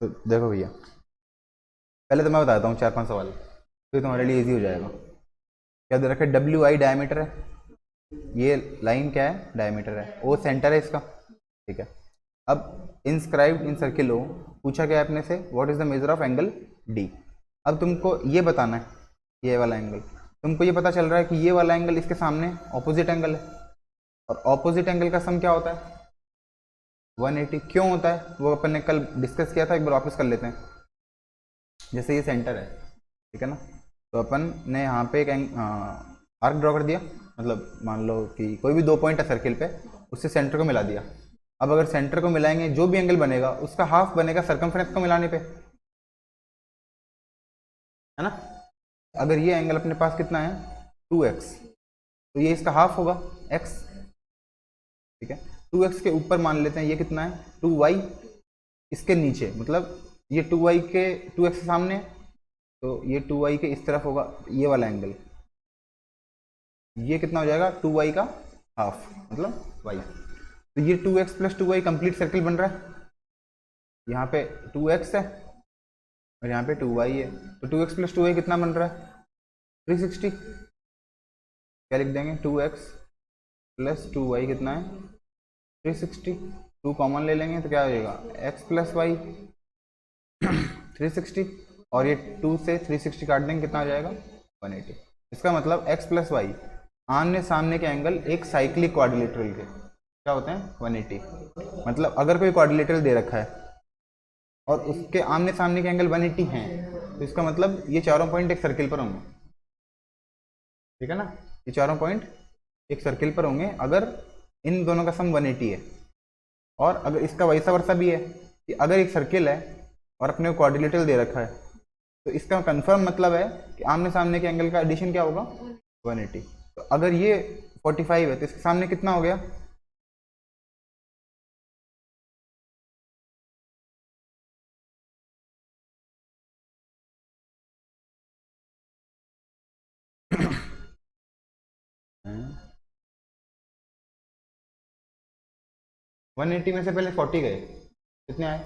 तो देखो भैया, पहले तो मैं बताता हूँ 4-5 सवाल, तो तुम्हारे लिए इजी हो जाएगा। क्या दे रखा है? डब्ल्यू आई डायमीटर है, ये लाइन क्या है? डायमीटर है। ओ सेंटर है इसका, ठीक है। अब इंस्क्राइब्ड इन सर्किल ओ, पूछा गया अपने से what is the measure of angle D. अब तुमको ये बताना है, ये वाला एंगल, तुमको ये पता चल रहा है कि ये वाला एंगल इसके सामने ऑपोजिट एंगल है, और ऑपोजिट एंगल का सम क्या होता है? 180। क्यों होता है वो अपन ने कल डिस्कस किया था, एक बार वापस कर लेते हैं। जैसे ये सेंटर है, ठीक है ना, तो अपन ने यहाँ पे एक आर्क ड्रॉ कर दिया, मतलब मान लो कि कोई भी 2 पॉइंट है सर्किल पे, उससे सेंटर को मिला दिया। अब अगर सेंटर को मिलाएंगे, जो भी एंगल बनेगा उसका हाफ बनेगा सर्कमफ्रेंस को मिलाने पे, है ना। अगर ये एंगल अपने पास कितना है 2x, तो ये इसका हाफ होगा x, ठीक है। 2x के ऊपर मान लेते हैं ये कितना है 2y, इसके नीचे मतलब ये 2y के 2x के सामने, तो ये 2y के इस तरफ होगा ये वाला एंगल, ये कितना हो जाएगा 2y का हाफ मतलब y। तो ये 2x plus 2y complete circle बन रहा है। यहाँ पे 2x है और यहाँ पे 2y है, तो 2x प्लस 2y कितना बन रहा है 360। क्या लिख देंगे 2x प्लस 2y कितना है 360। 2 कॉमन ले लेंगे तो क्या हो जाएगा x प्लस वाई 360, और ये 2 से 360 काट देंगे कितना हो जाएगा 180। इसका मतलब x प्लस वाई आमने सामने के एंगल एक साइक्लिक क्वाड्रिलेटरल के क्या होते हैं 180। मतलब अगर कोई क्वाड्रिलेटरल दे रखा है और उसके आमने सामने के एंगल 180 हैं, तो इसका मतलब ये चारों पॉइंट एक सर्किल पर होंगे, ठीक है ना। ये चारों पॉइंट एक सर्किल पर होंगे अगर इन दोनों का सम 180 है। और अगर इसका वैसा वर्सा भी है कि अगर एक सर्किल है और अपने को क्वाड्रिलेटरल दे रखा है, तो इसका कंफर्म मतलब है कि आमने सामने के एंगल का एडिशन क्या होगा 180। तो अगर ये 45 है तो इसके सामने कितना हो गया वन एट्टी में से पहले 40 गए, कितने आए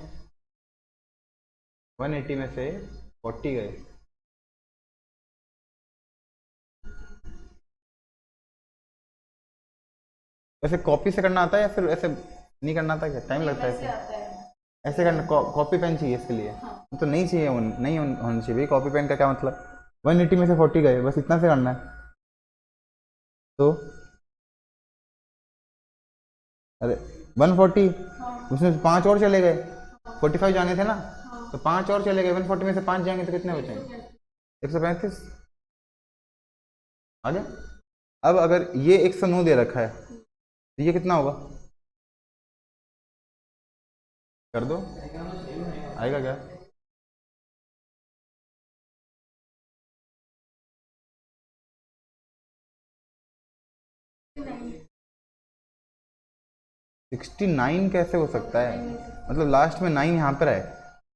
180 में से 40 गए। वैसे कॉपी से करना आता है या फिर ऐसे नहीं करना आता, क्या टाइम लगता है ऐसे? ऐसे करना कॉपी पेन चाहिए इसके लिए? तो नहीं चाहिए, नहीं होनी चाहिए भाई कॉपी पेन का। क्या मतलब 180 में से 40 गए, बस इतना से करना है। तो अरे 140, उसमें 5 और चले गए, 45 जाने थे ना, तो 5 और चले गए, 140 में से 5 जाएंगे तो कितने बचेंगे 135 आ गया। अब अगर ये 109 दे रखा है तो ये कितना होगा, कर दो, आएगा क्या 69 कैसे हो सकता है? मतलब लास्ट में 9 यहाँ पर है,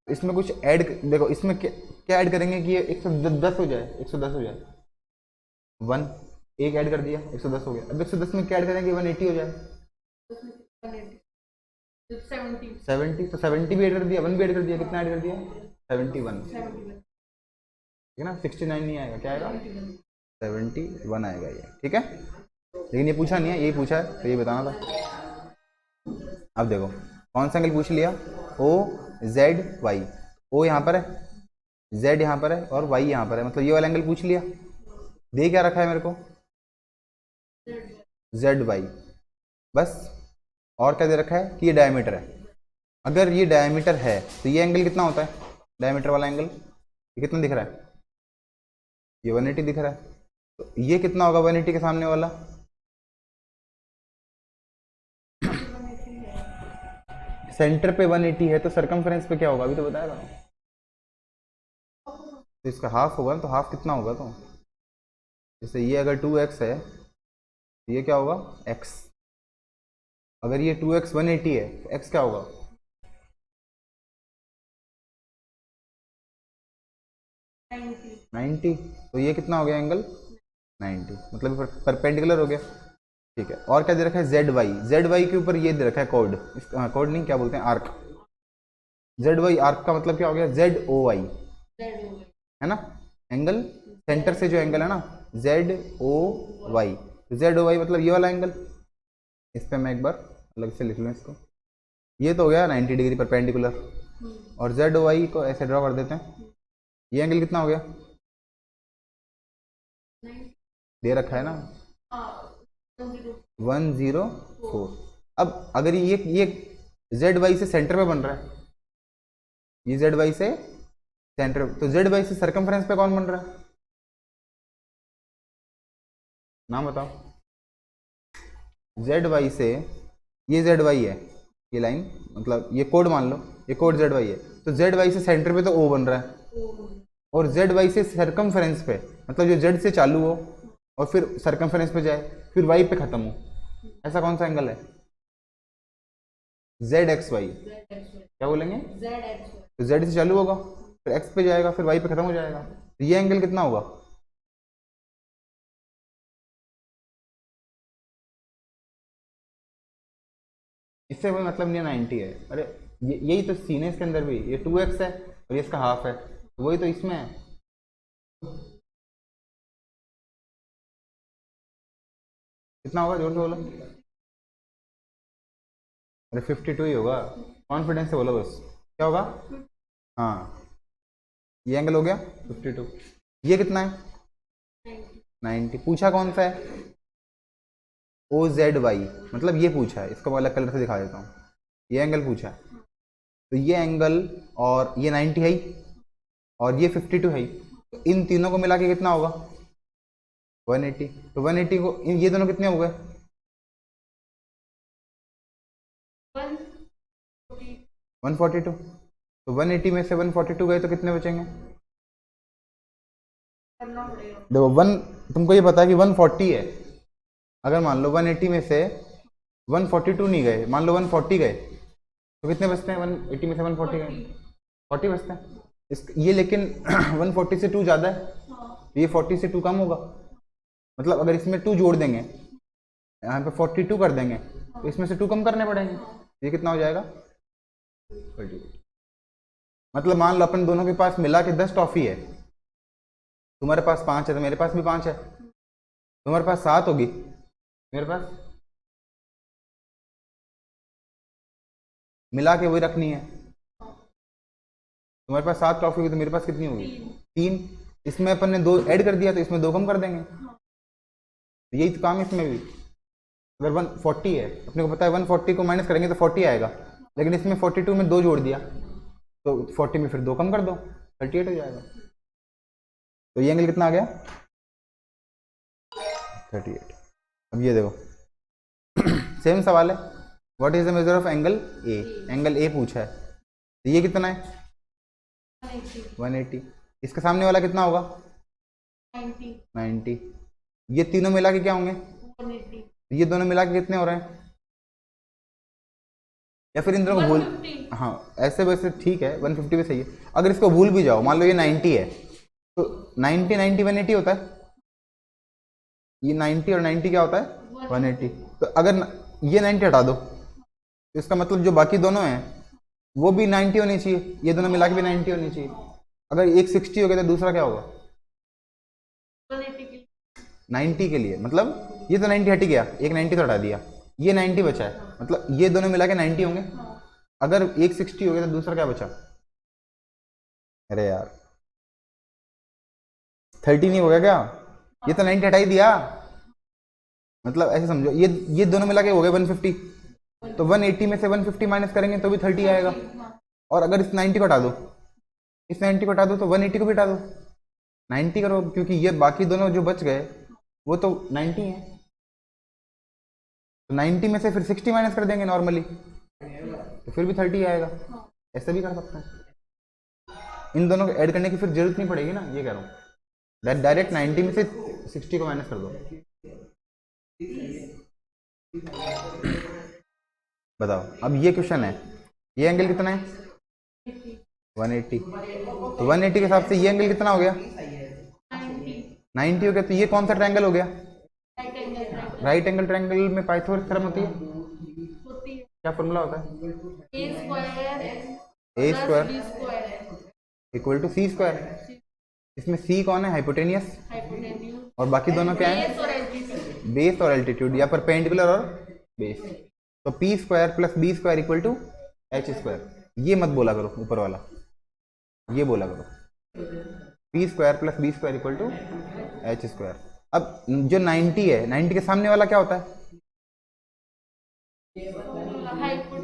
इसमें कुछ ऐड देखो, इसमें क्या ऐड करेंगे कि ये 110 हो जाए, 110 हो जाए 1 एक ऐड कर दिया 110 हो गया। अब 110 में क्या ऐड करेंगे 180 हो जाए 70, तो 70 भी ऐड कर दिया, 1 भी ऐड कर दिया, कितना ऐड कर दिया 71, ठीक है ना। 69 नहीं आएगा, क्या आएगा 71 आएगा ये, ठीक है। लेकिन ये पूछा नहीं है, यही पूछा है तो ये बताना था। अब देखो कौन सा एंगल पूछ लिया, ओ जेड वाई, ओ यहाँ पर है, जेड यहाँ पर है और वाई यहाँ पर है, मतलब ये वाला एंगल पूछ लिया। दे क्या रखा है मेरे को जेड वाई, बस। और क्या दे रखा है कि ये डायमीटर है। अगर ये डायमीटर है तो ये एंगल कितना होता है, डायमीटर वाला एंगल ये कितना दिख रहा है, ये 180 दिख रहा है, तो ये कितना होगा 180 के सामने वाला सेंटर पे 180 है, तो सरकमफ्रेंस पे क्या होगा अभी तो बताया था। तो इसका हाफ होगा, तो हाफ कितना होगा, तो जैसे ये अगर 2x है तो ये क्या होगा x, अगर ये 2x 180 है तो x क्या होगा 90, तो ये कितना हो गया एंगल 90, मतलब परपेंडिकुलर हो गया, ठीक है। और क्या दे रखा है जेड वाई, जेड वाई के ऊपर ये दे रखा है कोड, कोड नहीं क्या बोलते हैं आर्क, जेड वाई आर्क का मतलब क्या हो गया, जेड ओ वाई, है ना, एंगल सेंटर से जो एंगल है ना, Z O Y, Z O Y मतलब ये वाला एंगल। इस पे मैं एक बार अलग से लिख लूँ इसको, ये तो हो गया 90 डिग्री परपेंडिकुलर, और जेड ओ वाई को ऐसे ड्रॉ कर देते हैं। ये एंगल कितना हो गया, दे रखा है ना, 104। अब अगर ये जेड वाई से सेंटर पे बन रहा है, ये जेड वाई से सेंटर, तो जेड वाई से सरकमफ्रेंस पे कौन बन रहा है, नाम बताओ। जेड वाई से, ये जेड वाई है, ये लाइन मतलब ये कोड मान लो, ये कोड जेड वाई है, तो जेड वाई से सेंटर पे तो ओ बन रहा है, और जेड वाई से सरकमफ्रेंस पे मतलब जो जेड से चालू हो और फिर सरकमफ्रेंस पे जाए फिर वाई पे खत्म हो, ऐसा कौन सा एंगल है, जेड एक्स वाई। क्या बोलेंगे, तो जेड से चालू होगा फिर एक्स पे जाएगा फिर वाई पे खत्म हो जाएगा, तो ये एंगल कितना होगा, इससे कोई मतलब नहीं है 90 है। अरे यही तो सीन है इसके अंदर भी, ये 2x है और ये इसका हाफ है, तो वही तो इसमें है। कितना होगा जोर से बोलो, अरे 52 ही होगा, कॉन्फिडेंस से बोलो बस, क्या होगा, हाँ ये एंगल हो गया 52। ये कितना है 90, पूछा कौन सा है, ओ जेड वाई, मतलब ये पूछा है, इसको मैं अलग कलर से दिखा देता हूँ, ये एंगल पूछा है, तो ये एंगल और ये 90 है ही, और ये 52 है ही, तो इन तीनों को मिला के कितना होगा 180, तो 180 को ये दोनों कितने हो गए 142, तो 180 में से 142 गए तो कितने बचेंगे, देखो वन, तुमको ये पता है कि 140 है, अगर मान लो 180 में से 142 नहीं गए, मान लो 140 गए, तो कितने बचते हैं 180 में से 140 गए, 40 बचते हैं इस ये, लेकिन 140 से 2 ज़्यादा है, ये 40 से 2 कम होगा, मतलब अगर इसमें 2 जोड़ देंगे, यहाँ पे 42 कर देंगे, तो इसमें से 2 कम करने पड़ेंगे, ये कितना हो जाएगा 38। मतलब मान लो अपन दोनों के पास मिला के 10 टॉफी है, तुम्हारे पास 5 है तो मेरे पास भी 5 है, तुम्हारे पास 7 होगी, मेरे पास मिला के वही रखनी है, तुम्हारे पास 7 टॉफी होगी तो मेरे पास कितनी होगी 3, इसमें अपन ने 2 ऐड कर दिया तो इसमें 2 कम कर देंगे, तो यही तो काम है इसमें भी। अगर 140 है, अपने को पता है 140 को माइनस करेंगे तो 40 आएगा, लेकिन इसमें 42 में 2 जोड़ दिया तो 40 में फिर 2 कम कर दो 38 हो जाएगा, तो ये एंगल कितना आ गया 38। अब ये देखो सेम सवाल है, what is the measure of angle A, angle A पूछा है, तो ये कितना है 180, इसके सामने वाला कितना होगा 90, ये तीनों मिला के क्या होंगे 180, ये दोनों मिला के कितने हो रहे हैं, या फिर इन दोनों को भूल, हाँ ऐसे वैसे ठीक है 150 भी सही है, अगर इसको भूल भी जाओ, मान लो ये 90 है, तो 90 90 180 होता है, ये 90 और 90 क्या होता है 180, तो अगर ये 90 हटा दो तो इसका मतलब जो बाकी दोनों हैं वो भी 90 होनी चाहिए, ये दोनों मिला के भी 90 होनी चाहिए, अगर एक 60 हो गया तो दूसरा क्या होगा 90 के लिए, मतलब ये तो 90 हट गया, एक 90 तो हटा दिया, ये 90 बचा है, मतलब ये दोनों मिला के 90 होंगे, अगर एक 60 हो गया तो दूसरा क्या बचा, अरे यार 30 नहीं हो गया क्या, ये तो 90 हटा ही दिया, मतलब ऐसे समझो ये दोनों मिला के हो गए 150, तो 180 में से 150 माइनस करेंगे तो भी 30 आएगा, और अगर इस 90 को हटा दो, इस 90 को हटा दो तो 180 को भी हटा दो, 90 करो, क्योंकि ये बाकी दोनों जो बच गए वो तो 90 है, तो 90 में से फिर 60 माइनस कर देंगे नॉर्मली, तो फिर भी 30 आएगा, ऐसे भी कर सकते हैं, इन दोनों को ऐड करने की फिर जरूरत नहीं पड़ेगी ना, ये कह रहा हूँ, डायरेक्ट 90 में से 60 को माइनस कर दो। बताओ अब ये क्वेश्चन है, ये एंगल कितना है 180, तो 180 के हिसाब से ये एंगल कितना हो गया 90 हो गया, तो ये कौन सा ट्रायंगल हो गया, राइट एंगल ट्रायंगल में पाइथागोरस थ्योरम होती है, क्या फॉर्मूला होता है ए स्क्वायर बी स्क्वायर है इक्वल टू सी स्क्वायर। इसमें सी कौन है? हाइपोटेनियस। हाइपोटेन्यूज और बाकी दोनों क्या है? बेस और एल्टीट्यूड बेस और एल्टीट्यूड, या परपेंडिकुलर और बेस। तो P square plus B square equal to H square. ये मत बोला करो ऊपर वाला, ये बोला करो P square plus B square equal to H square. अब जो 90 है, 90 के सामने वाला क्या होता है?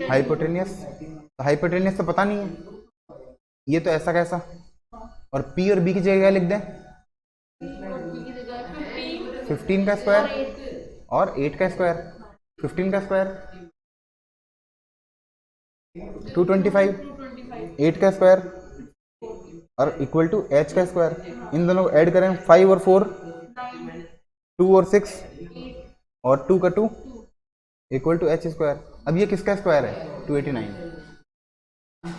हाइपोटेनियस। तो हाइपोटेनियस तो पता नहीं है, ये तो ऐसा कैसा। और पी और बी की जगह क्या लिख दें? 15 का स्क्वायर और 8 का स्क्वायर। 15 का स्क्वायर 225, 8 का स्क्वायर और इक्वल टू एच का स्क्वायर। इन दोनों को ऐड करें, 5 और 4 2 और 6 और 2 का 2 इक्वल टू एच स्क्वायर। अब ये किसका स्क्वायर है? 289।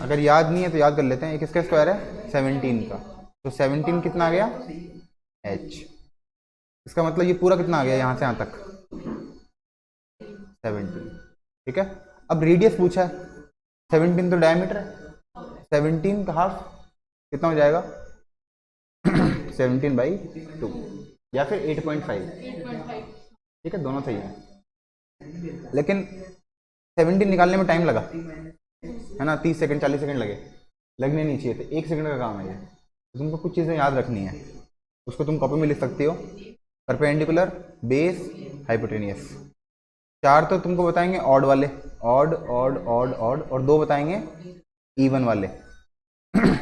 अगर याद नहीं है तो याद कर लेते हैं, ये किसका स्क्वायर है? 17 का। तो 17 कितना आ गया? एच। इसका मतलब ये पूरा कितना आ गया यहाँ से यहाँ तक? 17। ठीक है। अब रेडियस पूछा है, 17 तो डायमीटर है, 17 का हाफ कितना हो जाएगा? 17/2 या फिर 8.5। ठीक है, दोनों सही है। लेकिन 17 निकालने में टाइम लगा है ना, 30 सेकंड 40 सेकंड लगे, लगने नहीं चाहिए थे। 1 सेकंड का काम है ये। तो तुमको कुछ चीज़ें याद रखनी है, उसको तुम कॉपी में लिख सकती हो। Perpendicular, base, hypotenuse. 4 तो तुमको बताएंगे ऑड वाले, ऑड ऑड ऑड ऑड, और 2 बताएंगे इवन वाले।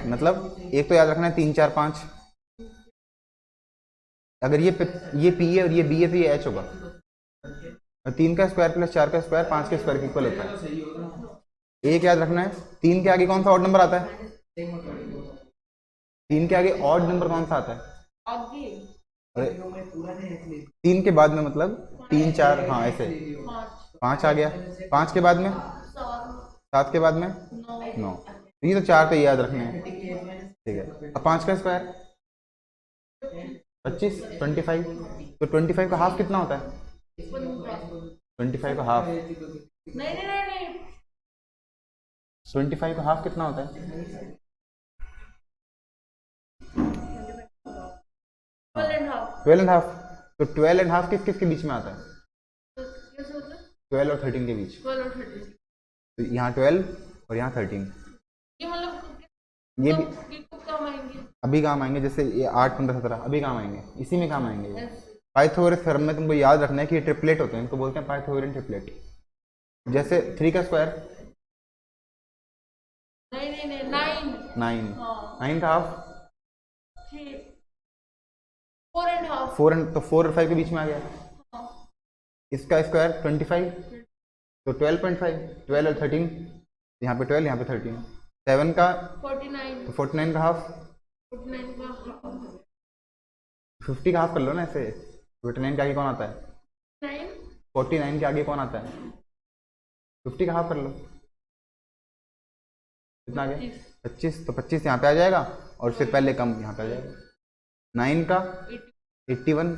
मतलब एक तो याद रखना है 3 4 5। अगर ये पी है और ये बी है तो ये एच होगा। 3 का स्क्वायर प्लस 4 का स्क्वायर 5 के स्क्वायर के इक्वल होता है। एक याद रखना है, 3 के आगे कौन सा ऑड नंबर आता है? 3 के आगे ऑड नंबर कौन सा आता है? अरे 3 के बाद में मतलब 3 4, हाँ ऐसे 5 आ गया। 5 के बाद में 7 के बाद में 9। ये तो 4 तो याद रखने हैं। ठीक है। अब 5 का स्क्वायर 25, 25। तो 25 का हाफ कितना होता है? 25 का हाफ, 25 का हाफ कितना होता है? 12.5। तो 12.5 किस किस के बीच में आता है? 12 और 13 के बीच। तो यहाँ 12 और यहाँ 13। ये भी अभी काम आएंगे, जैसे ये 8 15 17 अभी काम आएंगे, इसी में काम आएंगे ये। पाइथागोरस थ्योरम में तुमको याद रखना है कि ये ट्रिपलेट होते हैं, इनको बोलते हैं पाइथागोरियन ट्रिपलेट। जैसे 3 का स्क्वायर 9, 9 का हाफ 4, तो 4 और 5 के बीच में आ गया। इसका स्क्वायर 25, तो 12.5। 12 और 13, यहाँ पे 12 यहाँ पे 13। 7 का 49, तो 49 का हाफ 50 का हाफ कर लो ना ऐसे। 49 के आगे कौन आता है? 49 के आगे कौन आता है? 50 का हाफ कर लो, कितना आ गया? 25। तो 25 यहाँ पे आ जाएगा और उससे पहले कम यहाँ पे आ जाएगा। 9 का 81,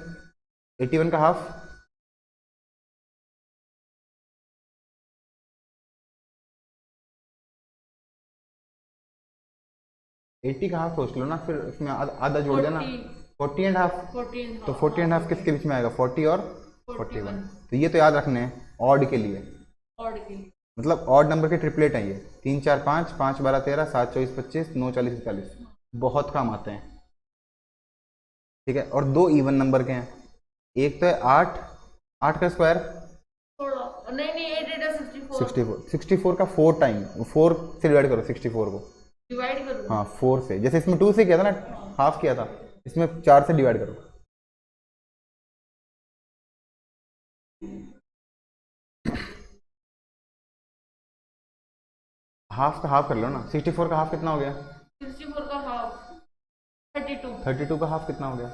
81 का हाफ 80 का हाफ सोच लो ना, फिर उसमें आधा जोड़ देना 40.5। तो 40.5 किसके बीच में आएगा? 40 और 41। तो ये तो याद रखने हैं ऑड के लिए, मतलब ऑड नंबर के ट्रिपलेट हैं ये। 3 4 5, 5 12 13, 7 24 25, 9 40 41, बहुत काम आते हैं। ठीक है। और 2 इवन नंबर के हैं, एक तो है 8, 8 का स्क्वायर 64, 64 का 4 टाइम, 4 से डिवाइड करो 64 को, हाँ 4 से। जैसे इसमें 2 से किया था ना, हाफ किया था, इसमें 4 से डिवाइड करो। हाफ का हाफ कर लो ना। 64 का हाफ कितना हो गया? 64 का हाफ 32। 32 का हाफ कितना हो गया?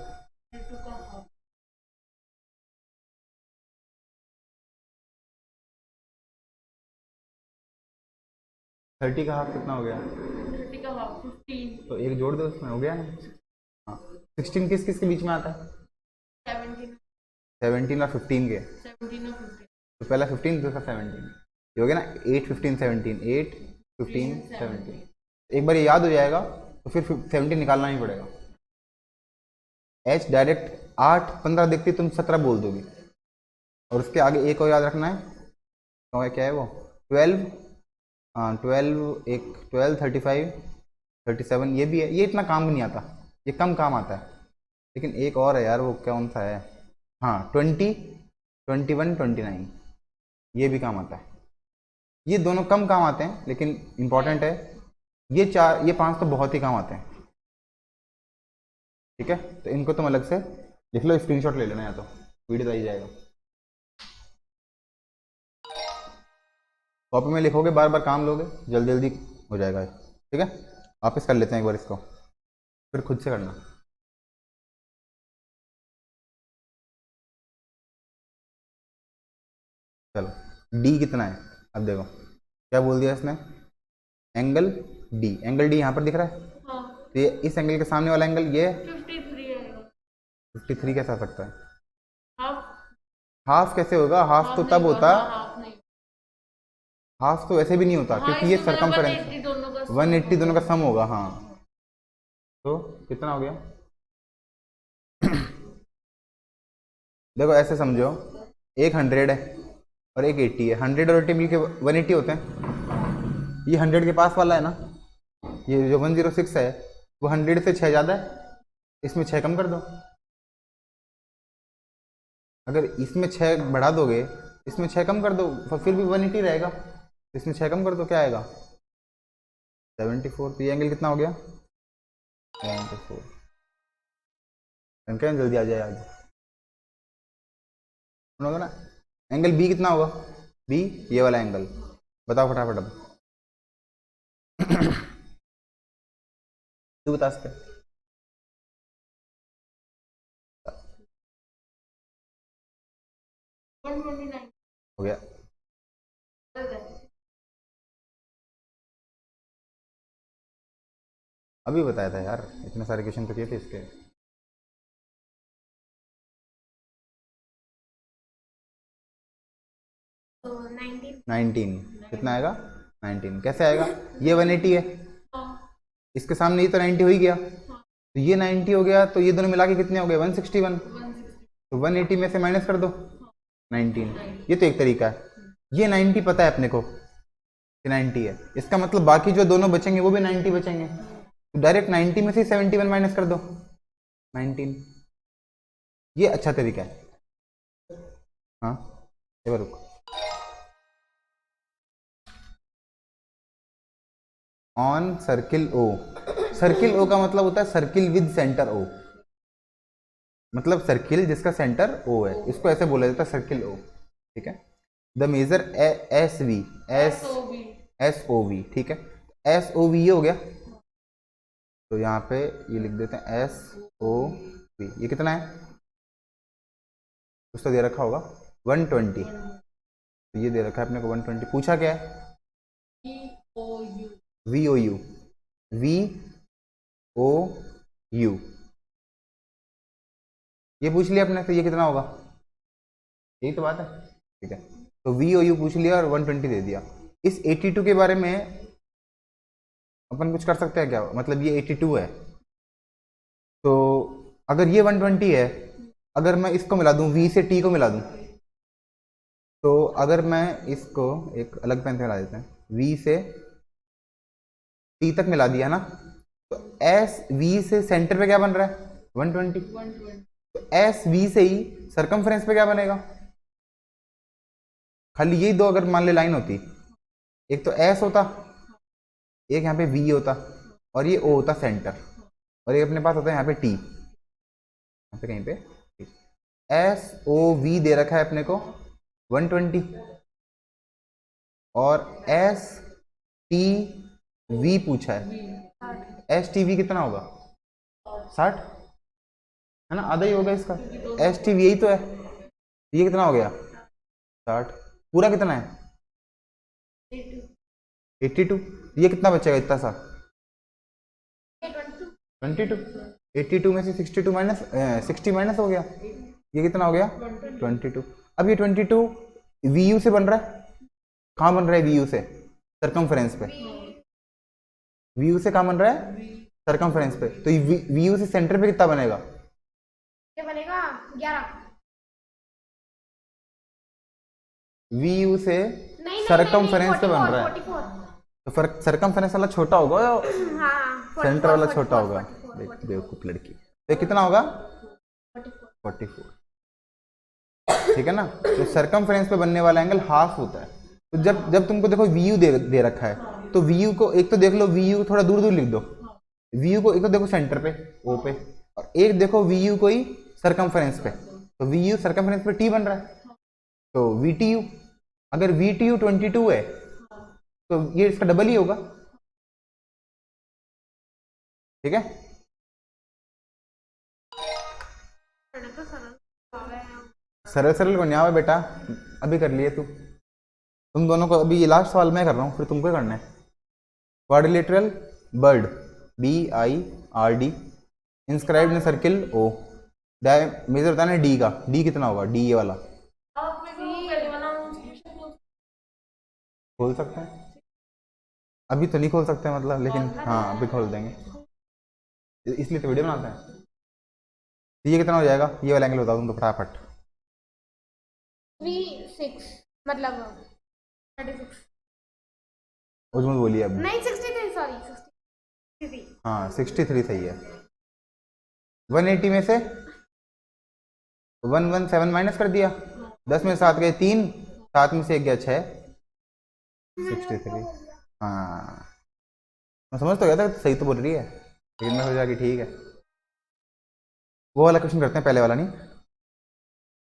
30 का हाफ कितना हो गया? 30 का हाफ 15। तो एक जोड़ दो, उसमें हो गया ना। हाँ 16 किस किस के बीच में आता है? 17 और 15 के। 17 और 15। तो पहला 15 दूसरा 17, ये हो गया ना। 8 15 17, 8 15 17। एक बार ये याद हो जाएगा तो फिर 70 निकालना ही पड़ेगा। एच डायरेक्ट 8 15 देखती तुम 17 बोल दोगे, और उसके आगे एक और याद रखना है, तो क्या है वो 12, हाँ 12, एक 12 35 37 ये भी है। ये इतना काम भी नहीं आता, ये कम काम आता है। लेकिन एक और है यार, वो कौन सा है, हाँ 20 21 29 ये भी काम आता है। ये दोनों कम काम आते हैं लेकिन इंपॉर्टेंट है। ये 4 ये 5 तो बहुत ही काम आते हैं। ठीक है, तो इनको तुम अलग से लिख लो, स्क्रीनशॉट ले लेना, या तो वीडियो तो आ ही जाएगा। कॉपी में लिखोगे, बार बार काम लोगे, जल्दी जल्दी हो जाएगा। ठीक है, वापस कर लेते हैं एक बार इसको, फिर खुद से करना। चलो डी कितना है, अब देखो क्या बोल दिया इसने, एंगल डी। एंगल डी यहाँ पर दिख रहा है, हाँ तो ये इस एंगल के सामने वाला एंगल ये 53 आएगा। 53 कैसे आ सकता है? हाफ हाफ कैसे होगा? हाफ तो तब होता, हाफ नहीं, हाफ तो वैसे भी नहीं होता, हाँ क्योंकि ये इसमें मतलब सरकमफेरेंस 180 दोनों का 180 दोनों का सम होगा। हाँ, तो कितना हो गया? देखो ऐसे समझो, एक 100 है और एक 80 है। 100 और 80 मिलके 180 होते हैं। ये 100 के पास वाला है ना, ये जो 106 है वो 100 से 6 ज़्यादा है, इसमें 6 कम कर दो। अगर इसमें 6 बढ़ा दोगे, इसमें 6 कम कर दो, तो फिर भी 180 रहेगा। इसमें 6 कम कर दो, क्या आएगा? 74। तो ये एंगल कितना हो गया? 74। क्या जल्दी आ जाए आज, सुनोगे ना? एंगल बी कितना होगा? बी ये वाला एंगल, बताओ फटाफट अब। तू बता सकते? 129 हो गया। अभी बताया था यार, इतने सारे क्वेश्चन तो किए थे इसके। तो 19 19 कितना आएगा? 19 कैसे आएगा? ये 180 है, हाँ इसके सामने ये तो 90 हो ही गया, तो ये 90 हो गया, तो ये दोनों मिला के कितने हो गए? 161। 160 तो 180 में से माइनस कर दो 19। ये तो एक तरीका है। ये 90 पता है अपने को कि 90 है, इसका मतलब बाकी जो दोनों बचेंगे वो भी 90 बचेंगे, तो डायरेक्ट 90 में से 71 माइनस कर दो 19। ये अच्छा तरीका है। हाँ एक बार रुको, ऑन सर्किल ओ। सर्किल ओ का मतलब होता है सर्किल विद सेंटर ओ, मतलब सर्किल जिसका सेंटर ओ है, इसको ऐसे बोला जाता है सर्किल ओ। ठीक है, the measure S V, S O V. ठीक है, एस ओ वी ये हो गया, तो यहाँ पे ये लिख देते हैं एस ओ वी। ये कितना है? कुछ तो दे रखा होगा 120, तो ये दे रखा है अपने को 120। पूछा क्या है? V O U, V O U ये पूछ लिया अपने, तो ये कितना होगा? यही तो बात है। ठीक है, तो वी ओ यू पूछ लिया और 120 दे दिया। इस 82 के बारे में अपन कुछ कर सकते हैं क्या? मतलब ये 82 है, तो अगर ये 120 है, अगर मैं इसको मिला दूं, वी से टी को मिला दूं, तो अगर मैं इसको एक अलग पेन से मिला देते हैं, वी से टी तक मिला दिया ना, तो एस वी से सेंटर पे क्या बन रहा है? 120। तो एस वी से ही सरकमफ्रेंस पे क्या बनेगा? खाली यही दो अगर मान ले लाइन होती, एक तो एस होता, एक यहाँ पे वी होता, और ये ओ होता सेंटर, और एक अपने पास होता है यहाँ पे टी, यहाँ पे कहीं पे एस ओ वी दे रखा है अपने को 120, और एस टी वी पूछा है। एस टी वी कितना होगा? 60 है ना, आधा ही होगा इसका। एस टी वी यही तो है, ये कितना हो गया? 60। पूरा कितना है? 82। ये कितना बचेगा इतना सा? 22। 82 में से 62 माइनस 60 माइनस हो गया, ये कितना हो गया? 22। अब ये 22 वी यू से बन रहा है, कहाँ बन रहा है? वी यू से सरकमफ्रेंस पे, वी यू से कहाँ बन रहा है, सरकमफ्रेंस पे, तो वी यू से सेंटर पे कितना बनेगा, ये बनेगा 11। वी यू से नहीं सरकमफ्रेंस पे बन रहा है, 44। तो फर्क सरकमफ्रेंस वाला छोटा होगा या हाँ सेंटर वाला छोटा होगा। बेवकूफ लड़की, तो कितना होगा 44, ठीक है ना। तो सरकमफ्रेंस पे बनने वाला एंगल हाफ होता है। तो जब जब तुमको देखो वी यू दे रखा है, तो वी यू को एक तो देख लो, वी यू थोड़ा दूर दूर लिख दो, वी यू को एक तो देखो सेंटर पे ओ पे, और एक देखो वी यू को ही सरकमफ्रेंस पे, तो वी यू सरकमफ्रेंस पे टी बन रहा है, तो वी टी यू, अगर वी टी यू 22 है तो ये इसका डबल ही होगा, ठीक है। सरल सरल को न्याय बेटा, अभी कर लिए तुम दोनों को, अभी ये लास्ट सवाल मैं कर रहा हूँ, फिर तुमको ही करना है। Quadrilateral bird BIRD inscribed in circle O, measure बताना डी का, डी कितना होगा, डी ये वाला खोल सकते हैं, अभी तो नहीं खोल सकते मतलब, लेकिन हाँ अभी खोल देंगे, इसलिए तो वीडियो बनाते हैं। ये कितना हो जाएगा, ये वाला एंगल बता दूँ तो फटाफट, 36 मतलब 36 उसमें बोलिए अब, नहीं 63 सॉरी 63। हाँ 63 सही है। 180 में से 117 माइनस कर दिया, 10 में 7 गए 3, 7 में से 1 गया 6, 63। हाँ मैं समझ तो गया था सही तो बोल रही है, लेकिन मैं सोचा कि ठीक है। वो वाला क्वेश्चन करते हैं, पहले वाला नहीं।